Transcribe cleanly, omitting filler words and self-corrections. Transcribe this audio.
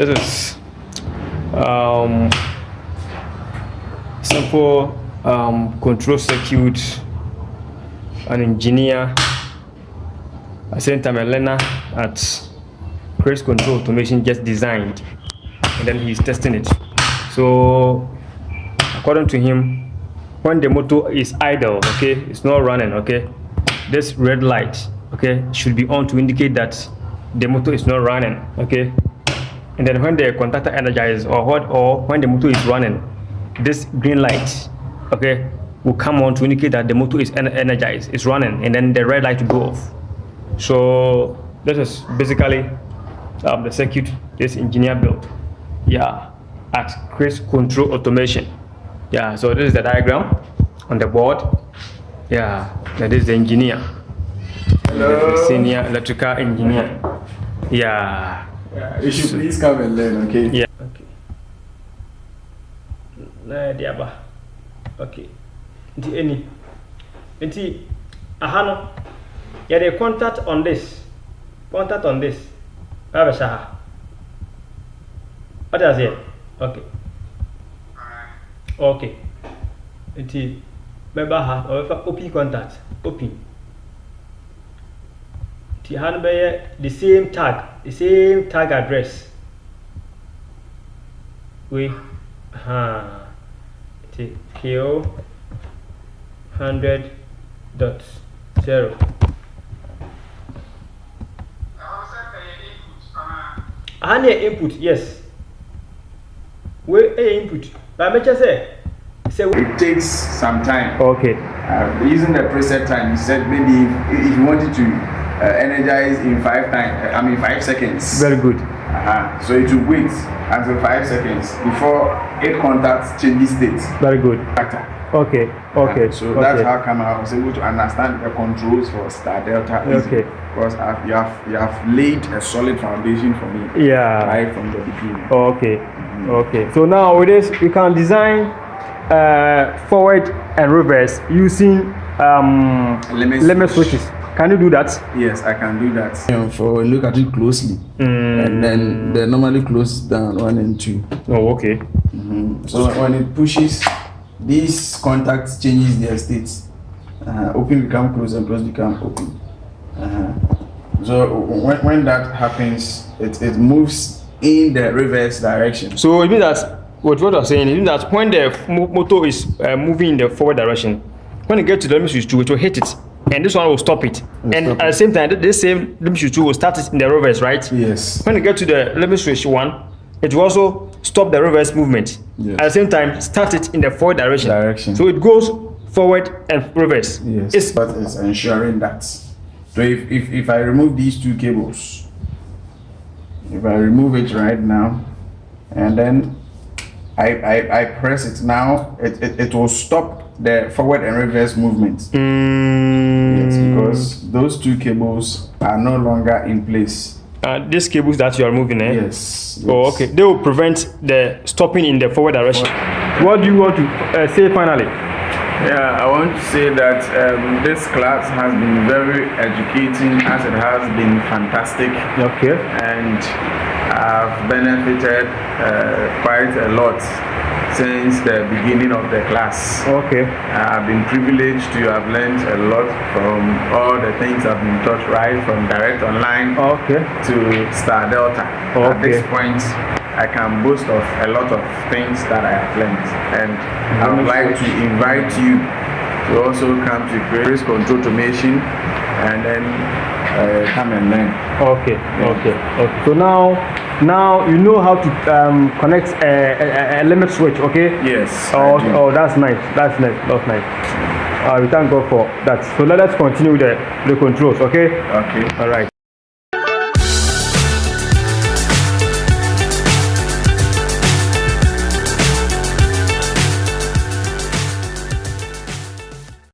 this is simple control circuit. An engineer, at the same time a learner at Craze Control Automation just designed, and then he's testing it. So according to him, when the motor is idle, okay, it's not running, okay, this red light, okay, should be on to indicate that the motor is not running, okay. And then when the contactor energizes or when the motor is running, this green light, okay, will come on to indicate that the motor is energized, it's running, and then the red light will go off. So this is basically the circuit this engineer built, yeah, at Craze Control Automation. Yeah, so this is the diagram on the board. Yeah, that is the engineer. Hello. The senior electrical engineer. Yeah. You should please come and learn, okay? Yeah. Okay. Okay. Nti ahano. Yeah, the contact on this. Contact on this. What does it? Okay. Okay. Nti member ha or open contact. Open. Nti hano be the same tag address. We Q 100.0. Input, yes. Where input? But I just say it takes some time. okay. Using the preset time, you said maybe if you wanted to energize in 5 seconds. Very good. So it will wait until 5 seconds before it contacts changes state. Very good. Okay. So that's how come I was able to understand the controls for Star Delta. Okay. Because you have laid a solid foundation for me. Yeah. Right from the beginning. Okay. Okay. So now with this, we can design forward and reverse using limit switches. Can you do that? Yes, I can do that. For look at it closely, and then they normally close down 1 and 2. Oh, okay. So when it pushes, these contacts changes their states. Open become close and close become open. So when that happens, it moves in the reverse direction. So it means that what I'm saying, it means that when the motor is moving in the forward direction, when it gets to the limit switch 2, it will hit it, and this one will stop it. At the same time, this same limit switch 2 will start it in the reverse, right? Yes. When it gets to the limit switch 1, it will also stop the reverse movement. Yes. At the same time, start it in the forward direction. So it goes forward and reverse. Yes. But it's ensuring that. So if I remove these 2 cables, if I remove it right now, and then I press it now, it will stop the forward and reverse movement. Yes, because those 2 cables are no longer in place. These cables that you are moving, eh? Yes. Oh, okay. They will prevent the stopping in the forward direction. What do you want to say finally? Yeah, I want to say that this class has been very educating, as it has been fantastic. Okay. And I've benefited quite a lot since the beginning of the class. Okay. I've been privileged to have learned a lot from all the things I've been taught, right from direct online to Star Delta. At this point, I can boast of a lot of things that I have learned, and I would like to invite you to also come to Craze Control Automation and then come and learn. Okay. So now you know how to connect a limit switch, okay? Yes. Oh, that's nice. That's nice. We thank God for that. So let us continue the controls, okay? Okay. All right.